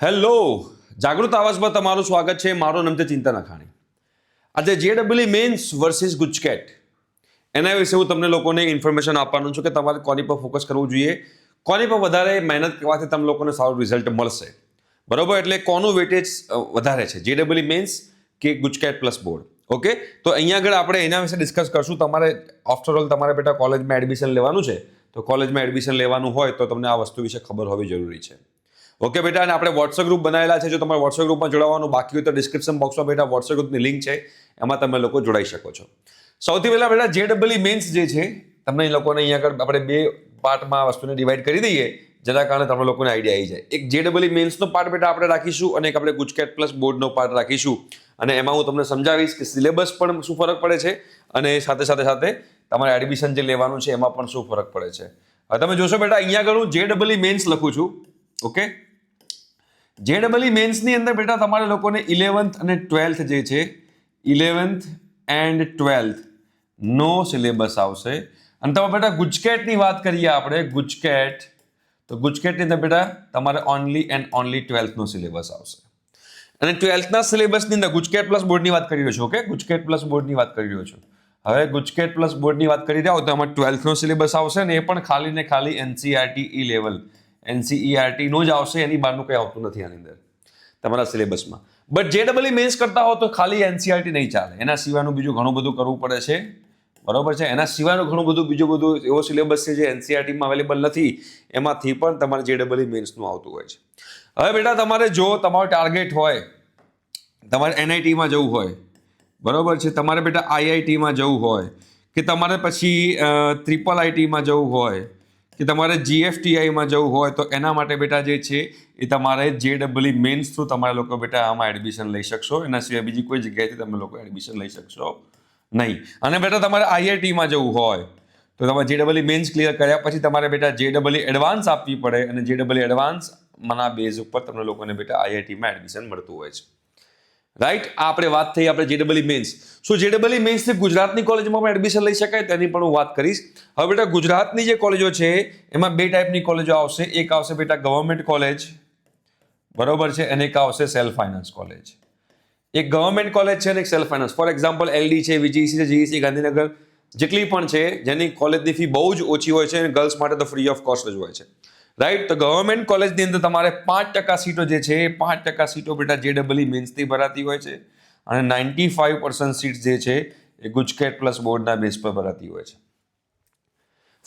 Hello, જાગૃત આવાજમાં તમારું સ્વાગત છે. મારું નામ છે ચિંતન અખાણી. આજે જેડબલઈ મેન્સ વર્સિસ ગુજકેટ એના વિશે હું તમને લોકોને ઇન્ફોર્મેશન આપવાનું છું કે તમારે કોની પર ફોકસ કરવું જોઈએ, કોની પર વધારે મહેનત કરવાથી તમને લોકોને સારું રિઝલ્ટ મળશે. બરોબર? એટલે કોનું વેટેજ વધારે છે, જેડબલઈ મેન્સ કે ગુજકેટ પ્લસ બોર્ડ. ઓકે, તો અહીંયા આગળ આપણે એના વિશે ડિસ્કસ કરશું. તમારે આફ્ટર ઓલ તમારે બેટા કોલેજમાં એડમિશન લેવાનું છે, તો કોલેજમાં એડમિશન લેવાનું હોય તો તમને આ વસ્તુ વિશે ખબર હોવી જરૂરી છે. ઓકે બેટા, અને આપણે વોટ્સએપ ગ્રુપ બનાવેલા છે. જો તમારે વોટ્સએપ ગ્રુપમાં જોડાવાનું બાકી હોય તો ડિસ્ક્રિપ્શન બોક્સમાં બેટા વોટ્સએપ ગ્રુપની લિંક છે, એમાં તમે લોકો જોડાઈ શકો છો. સૌથી પહેલા બેટા જેડબલઈ મેન્સ જે છે, તમને એ લોકોને અહીંયા આગળ આપણે બે પાર્ટમાં આ વસ્તુને ડિવાઈડ કરી દઈએ, જેના કારણે તમને લોકોને આઈડિયા આવી જાય. એક જેડબલઈ મેન્સનો પાર્ટ બેટા આપણે રાખીશું અને એક આપણે ગુજકેટ પ્લસ બોર્ડનો પાર્ટ રાખીશું. અને એમાં હું તમને સમજાવીશ કે સિલેબસ પણ શું ફરક પડે છે અને સાથે તમારે એડમિશન જે લેવાનું છે એમાં પણ શું ફરક પડે છે. હવે તમે જોશો બેટા, અહીંયા આગળ હું જેડબલઈ મેન્સ લખું છું. ઓકે, જેડબલઈ મેન્સની અંદર બેટા તમારે લોકોને 11th અને 12th જે છે, 11th એન્ડ 12th નો સિલેબસ આવશે. અને તમે બેટા ગુજકેટની વાત કરીએ આપણે, ગુજકેટ, તો ગુજકેટની અંદર બેટા તમારે ઓનલી એન્ડ ઓનલી 12th નો સિલેબસ આવશે. અને 12th ના સિલેબસની અંદર ગુજકેટ પ્લસ બોર્ડની વાત કરી રહ્યો છું. ઓકે, ગુજકેટ પ્લસ બોર્ડની વાત કરી રહ્યો છું. હવે ગુજકેટ પ્લસ બોર્ડની વાત કરી રહ્યા હો તો એમાં 12th નો સિલેબસ આવશે ને એ પણ ખાલી ને ખાલી એનસીઈઆરટી ઈ લેવલ, એનસીઈઆરટી નો જ આવશે, એની બહારનું કંઈ આવતું નથી આની અંદર તમારા સિલેબસમાં. બટ જેડબલઈ મેન્સ કરતા હો તો ખાલી એનસીઈઆરટી નહીં ચાલે, એના સિવાયનું બીજું ઘણું બધું કરવું પડે છે. બરોબર છે? એના સિવાયનું ઘણું બધું બીજું બધું એવો સિલેબસ છે જે એનસીઈઆરટીમાં અવેલેબલ નથી, એમાંથી પણ તમારે જેડબલઈ મેન્સનું આવતું હોય છે. હવે બેટા તમારે જો તમારો ટાર્ગેટ હોય, તમારે એનઆઈટીમાં જવું હોય, બરોબર છે, તમારે બેટા આઈઆઈટીમાં જવું હોય, કે તમારે પછી ટ્રિપલ આઈટીમાં જવું હોય, કે તમારે જીએફટીઆઈમાં જવું હોય, તો એના માટે બેટા જે છે એ તમારે જેડબલઈ મેન્સ થ્રુ તમારે લોકો બેટા આમાં એડમિશન લઈ શકશો. એના સિવાય બીજી કોઈ જગ્યાએથી તમે લોકો એડમિશન લઈ શકશો નહીં. અને બેટા તમારે આઈઆઈટીમાં જવું હોય તો તમારે જેડબલઈ મેન્સ ક્લિયર કર્યા પછી તમારે બેટા જેડબલઈ એડવાન્સ આપવી પડે, અને જેડબલઈ એડવાન્સના બેઝ ઉપર તમને લોકોને બેટા આઈઆઈટીમાં એડમિશન મળતું હોય છે. રાઈટ? આ આપણે વાત થઈ આપણે જેડબલઈ મેન્સ. શું જેડબલઈ મેન્સથી ગુજરાતની કોલેજમાં પણ એડમિશન લઈ શકાય તેની પણ હું વાત કરીશ. હવે બેટા ગુજરાતની જે કોલેજો છે એમાં બે ટાઈપની કોલેજો આવશે. એક આવશે બેટા ગવર્મેન્ટ કોલેજ, બરોબર છે, અને એક આવશે સેલ્ફ ફાઇનાન્સ કોલેજ. એક ગવર્મેન્ટ કોલેજ છે અને એક self finance. For example LD છે, વીજીસી છે, જીઈસી, ગાંધીનગર, જેટલી પણ છે જેની કોલેજની ફી બહુ જ ઓછી હોય છે અને ગર્લ્સ માટે તો ફ્રી ઓફ કોસ્ટ જ હોય છે. રાઈટ? તો ગવર્મેન્ટ કોલેજની અંદર તમારે 5% સીટો જે છે, 5% સીટો બેટા જેડબલઈ મેન્સથી ભરાતી હોય છે, અને 95% સીટ જે છે એ ગુજકેટ પ્લસ બોર્ડના બેઝ પર ભરાતી હોય છે.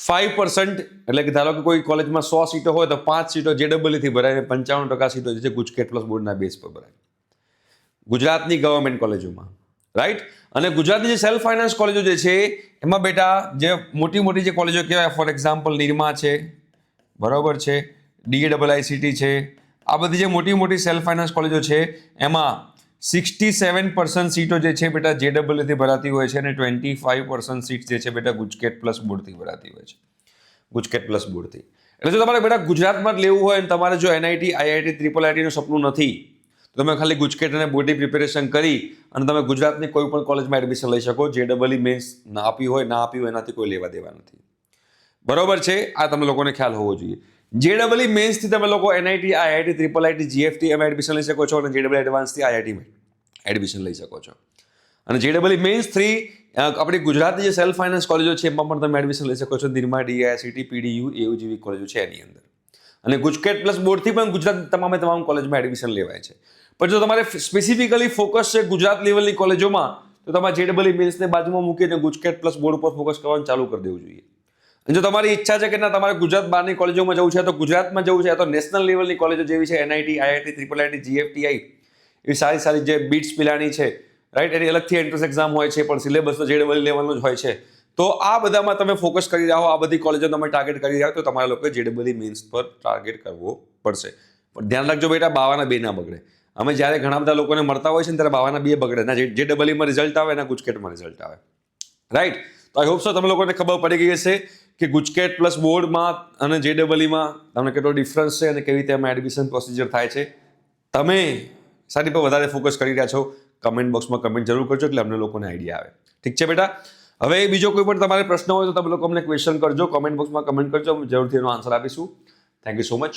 5% એટલે કે ધારો કે કોઈ કોલેજમાં 100 સીટો હોય તો 5 સીટો જેડબલઈથી ભરાય, 95% સીટો જે છે ગુજકેટ પ્લસ બોર્ડના બેઝ પર ભરાય ગુજરાતની ગવર્મેન્ટ કોલેજોમાં. રાઈટ? અને ગુજરાતની જે સેલ્ફ ફાઇનાન્સ કોલેજો જે છે એમાં બેટા જે મોટી જે કોલેજો કહેવાય, ફોર એક્ઝામ્પલ નિરમા છે, બરોબર છે, DAIICT છે, આ બધી જે મોટી સેલ્ફ ફાઇનાન્સ કોલેજો છે એમાં 67% સીટો જે છે બેટા જેડબલઈથી ભરાતી હોય છે, અને 25% સીટ જે છે બેટા ગુજકેટ પ્લસ બોર્ડથી ભરાતી હોય છે. ગુજકેટ પ્લસ બોર્ડથી. એટલે જો તમારે બેટા ગુજરાતમાં જ લેવું હોય અને તમારે જો એનઆઈટી, આઈઆઈટી, ટ્રિપલ આઈટીનું સપનું નથી, તો તમે ખાલી ગુજકેટ અને બોર્ડની પ્રિપેરેશન કરી અને તમે ગુજરાતની કોઈ પણ કોલેજમાં એડમિશન લઈ શકો. જેડબલઈ મેન્સ ના આપી હોય એનાથી કોઈ લેવા દેવા નથી. બરોબર છે? આ તમે લોકોને ખ્યાલ હોવો જોઈએ. જેડબલઈ મેન્સથી તમે લોકો એનઆઈટી, આઈઆઈટી, ટ્રિપલ આઈટી, જીએફટી એમાં એડમિશન લઈ શકો છો, અને જેડબલઈ એડવાન્સથી આઈઆઈટીમાં એડમિશન લઈ શકો છો. અને જેડબલઈ મેન્સથી આપણી ગુજરાતની જે સેલ્ફ ફાઇનાન્સ કોલેજો છે એમાં પણ તમે એડમિશન લઈ શકો છો. નિરમા, DAIICT, PDU, એવું જેવી કોલેજો છે એની અંદર. અને ગુજકેટ પ્લસ બોર્ડથી પણ ગુજરાત તમામ કોલેજમાં એડમિશન લેવાય છે. પણ જો તમારે સ્પેસિફિકલી ફોકસ છે ગુજરાત લેવલની કોલેજોમાં, તો તમારે જેડબલઈ મેન્સને બાજુમાં મૂકીને ગુજકેટ પ્લસ બોર્ડ ઉપર ફોકસ કરવાનું ચાલુ કરી દેવું જોઈએ. અને જો તમારી ઈચ્છા છે કે ના તમારે ગુજરાત બહારની કોલેજોમાં જવું છે, તો ગુજરાતમાં જવું છે, તો નેશનલ લેવલની કોલેજો જેવી છે એનઆઈટી, આઈઆઈટી, ટ્રિપલ આઈટી, જીએફટીઆઈ, એવી સારી જે બીટ્સ પિલાની છે, રાઈટ, એની અલગથી એન્ટ્રન્સ એક્ઝામ હોય છે, પણ સિલેબસ તો જેડબલઈ લેવલનો જ હોય છે. તો આ બધામાં તમે ફોકસ કરી રહ્યા હો, આ બધી કોલેજો તમે ટાર્ગેટ કરી રહ્યા હો, તો તમારે લોકોએ જેડબલઈ મેન્સ પર ટાર્ગેટ કરવો પડશે. પણ ધ્યાન રાખજો બેટા, બાવાના બે ના બગડે. અમે જ્યારે ઘણા બધા લોકોને મળતા હોય છે ને ત્યારે બાવાના બે બગડે. ના જેડબલઈમાં રિઝલ્ટ આવે, ના ગુજકેટમાં રિઝલ્ટ આવે. રાઈટ? તો આઈ હોપ સો તમે લોકોને ખબર પડી ગઈ હશે કે ગુજકેટ પ્લસ બોર્ડમાં અને જેડબલઈમાં તમને કેટલો ડિફરન્સ છે અને કેવી રીતે એમાં એડમિશન પ્રોસિજર થાય છે. તમે સારી પર વધારે ફોકસ કરી રહ્યા છો, કમેન્ટ બોક્સમાં કમેન્ટ જરૂર કરજો એટલે અમને લોકોને આઈડિયા આવે. ઠીક છે બેટા? હવે બીજો કોઈ પણ તમારે પ્રશ્ન હોય તો તમે લોકો અમને ક્વેશ્ચન કરજો, કમેન્ટ બોક્સમાં કમેન્ટ કરજો, અમે જરૂરથી એનો આન્સર આપીશું. Thank you so much.